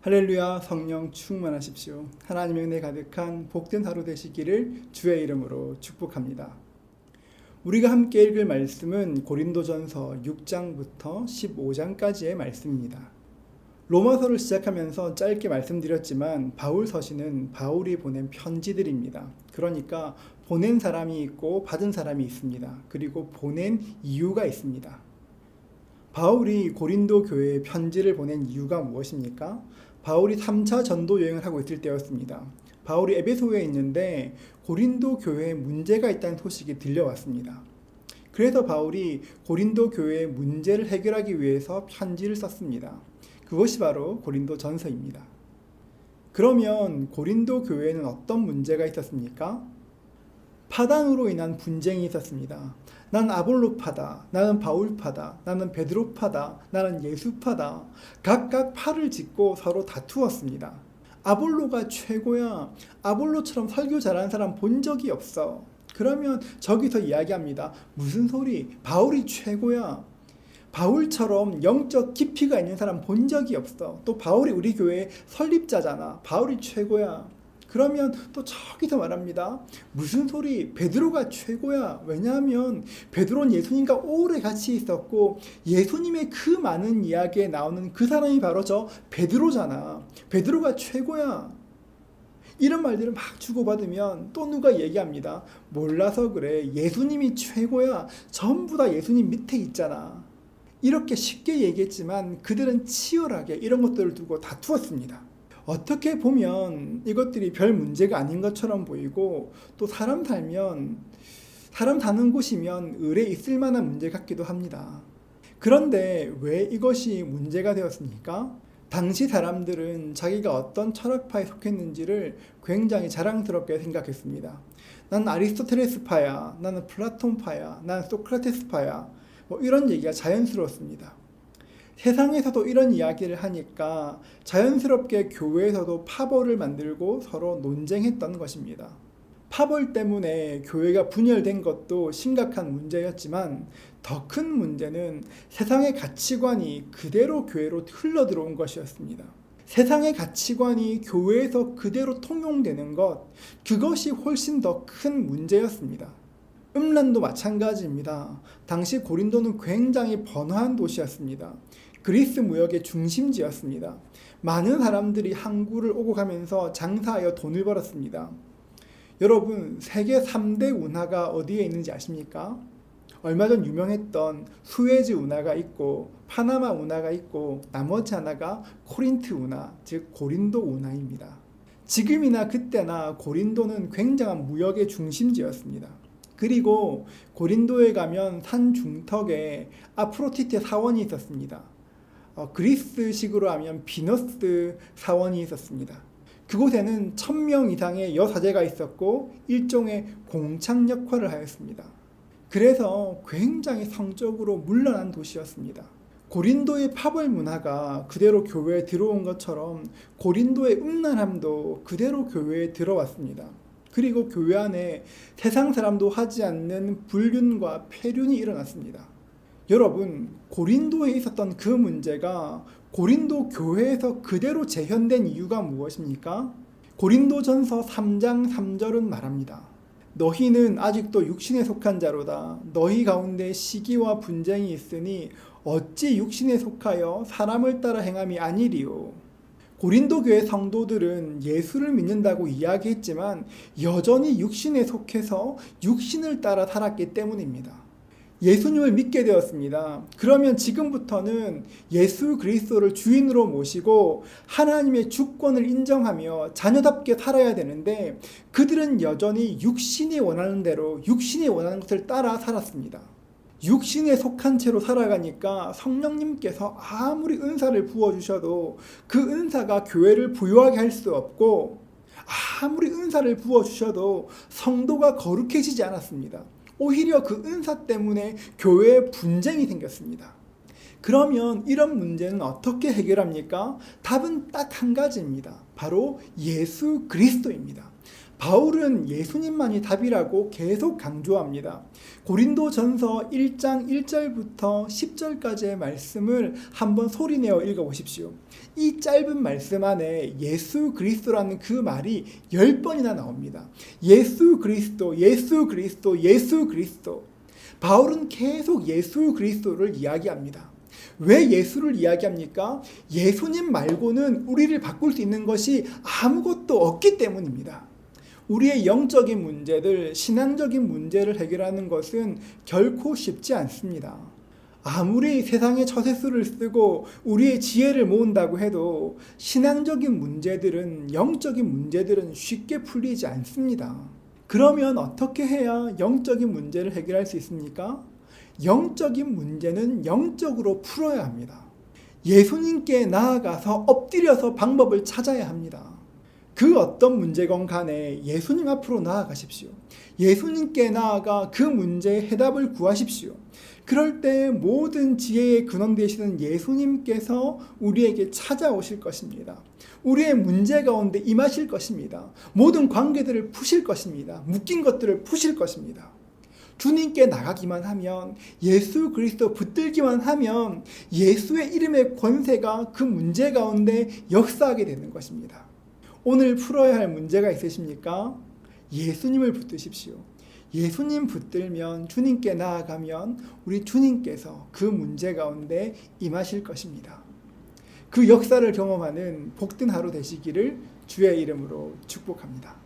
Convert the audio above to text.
할렐루야. 성령 충만하십시오. 하나님의 은혜 가득한 복된 하루 되시기를 주의 이름으로 축복합니다. 우리가 함께 읽을 말씀은 고린도전서 6장부터 15장까지의 말씀입니다. 로마서를 시작하면서 짧게 말씀드렸지만 바울 서신은 바울이 보낸 편지들입니다. 그러니까 보낸 사람이 있고 받은 사람이 있습니다. 그리고 보낸 이유가 있습니다. 바울이 고린도 교회에 편지를 보낸 이유가 무엇입니까? 바울이 3차 전도 여행을 하고 있을 때였습니다. 바울이 에베소에 있는데 고린도 교회에 문제가 있다는 소식이 들려왔습니다. 그래서 바울이 고린도 교회의 문제를 해결하기 위해서 편지를 썼습니다. 그것이 바로 고린도 전서입니다. 그러면 고린도 교회에는 어떤 문제가 있었습니까? 파당으로 인한 분쟁이 있었습니다. 난 아볼로파다, 나는 바울파다, 나는 베드로파다, 나는 예수파다. 각각 팔을 짚고 서로 다투었습니다. 아볼로가 최고야. 아볼로처럼 설교 잘하는 사람 본 적이 없어. 그러면 저기서 이야기합니다. 무슨 소리? 바울이 최고야. 바울처럼 영적 깊이가 있는 사람 본 적이 없어. 또 바울이 우리 교회의 설립자잖아. 바울이 최고야. 그러면 또 저기서 말합니다. 무슨 소리? 베드로가 최고야. 왜냐하면 베드로는 예수님과 오래 같이 있었고 예수님의 그 많은 이야기에 나오는 그 사람이 바로 저 베드로잖아. 베드로가 최고야. 이런 말들을 막 주고받으면 또 누가 얘기합니다. 몰라서 그래. 예수님이 최고야. 전부 다 예수님 밑에 있잖아. 이렇게 쉽게 얘기했지만 그들은 치열하게 이런 것들을 두고 다투었습니다. 어떻게 보면 이것들이 별 문제가 아닌 것처럼 보이고 또 사람 사는 곳이면 의뢰 있을 만한 문제 같기도 합니다. 그런데 왜 이것이 문제가 되었습니까? 당시 사람들은 자기가 어떤 철학파에 속했는지를 굉장히 자랑스럽게 생각했습니다. 난 아리스토텔레스파야, 나는 플라톤파야, 나는 소크라테스파야. 이런 얘기가 자연스러웠습니다. 세상에서도 이런 이야기를 하니까 자연스럽게 교회에서도 파벌을 만들고 서로 논쟁했던 것입니다. 파벌 때문에 교회가 분열된 것도 심각한 문제였지만 더 큰 문제는 세상의 가치관이 그대로 교회로 흘러들어온 것이었습니다. 세상의 가치관이 교회에서 그대로 통용되는 것, 그것이 훨씬 더 큰 문제였습니다. 음란도 마찬가지입니다. 당시 고린도는 굉장히 번화한 도시였습니다. 그리스 무역의 중심지였습니다. 많은 사람들이 항구를 오고 가면서 장사하여 돈을 벌었습니다. 여러분, 세계 3대 운하가 어디에 있는지 아십니까? 얼마 전 유명했던 수에즈 운하가 있고 파나마 운하가 있고 나머지 하나가 코린트 운하, 즉 고린도 운하입니다. 지금이나 그때나 고린도는 굉장한 무역의 중심지였습니다. 그리고 고린도에 가면 산 중턱에 아프로디테 사원이 있었습니다. 그리스식으로 하면 비너스 사원이 있었습니다. 그곳에는 1000명 이상의 여사제가 있었고 일종의 공창 역할을 하였습니다. 그래서 굉장히 성적으로 문란한 도시였습니다. 고린도의 파벌 문화가 그대로 교회에 들어온 것처럼 고린도의 음란함도 그대로 교회에 들어왔습니다. 그리고 교회 안에 세상 사람도 하지 않는 불륜과 폐륜이 일어났습니다. 여러분, 고린도에 있었던 그 문제가 고린도 교회에서 그대로 재현된 이유가 무엇입니까? 고린도전서 3장 3절은 말합니다. 너희는 아직도 육신에 속한 자로다. 너희 가운데 시기와 분쟁이 있으니 어찌 육신에 속하여 사람을 따라 행함이 아니리요. 고린도 교회 성도들은 예수를 믿는다고 이야기했지만 여전히 육신에 속해서 육신을 따라 살았기 때문입니다. 예수님을 믿게 되었습니다. 그러면 지금부터는 예수 그리스도를 주인으로 모시고 하나님의 주권을 인정하며 자녀답게 살아야 되는데 그들은 여전히 육신이 원하는 대로 육신이 원하는 것을 따라 살았습니다. 육신에 속한 채로 살아가니까 성령님께서 아무리 은사를 부어주셔도 그 은사가 교회를 부유하게 할 수 없고 아무리 은사를 부어주셔도 성도가 거룩해지지 않았습니다. 오히려 그 은사 때문에 교회에 분쟁이 생겼습니다. 그러면 이런 문제는 어떻게 해결합니까? 답은 딱 한 가지입니다. 바로 예수 그리스도입니다. 바울은 예수님만이 답이라고 계속 강조합니다. 고린도전서 1장 1절부터 10절까지의 말씀을 한번 소리내어 읽어보십시오. 이 짧은 말씀 안에 예수 그리스도라는 그 말이 10번이나 나옵니다. 예수 그리스도, 예수 그리스도, 예수 그리스도. 바울은 계속 예수 그리스도를 이야기합니다. 왜 예수를 이야기합니까? 예수님 말고는 우리를 바꿀 수 있는 것이 아무것도 없기 때문입니다. 우리의 영적인 문제들, 신앙적인 문제를 해결하는 것은 결코 쉽지 않습니다. 아무리 세상의 처세술을 쓰고 우리의 지혜를 모은다고 해도 신앙적인 문제들은, 영적인 문제들은 쉽게 풀리지 않습니다. 그러면 어떻게 해야 영적인 문제를 해결할 수 있습니까? 영적인 문제는 영적으로 풀어야 합니다. 예수님께 나아가서 엎드려서 방법을 찾아야 합니다. 그 어떤 문제건 간에 예수님 앞으로 나아가십시오. 예수님께 나아가 그 문제의 해답을 구하십시오. 그럴 때 모든 지혜의 근원 되시는 예수님께서 우리에게 찾아오실 것입니다. 우리의 문제 가운데 임하실 것입니다. 모든 관계들을 푸실 것입니다. 묶인 것들을 푸실 것입니다. 주님께 나가기만 하면, 예수 그리스도 붙들기만 하면 예수의 이름의 권세가 그 문제 가운데 역사하게 되는 것입니다. 오늘 풀어야 할 문제가 있으십니까? 예수님을 붙드십시오. 예수님 붙들면, 주님께 나아가면 우리 주님께서 그 문제 가운데 임하실 것입니다. 그 역사를 경험하는 복된 하루 되시기를 주의 이름으로 축복합니다.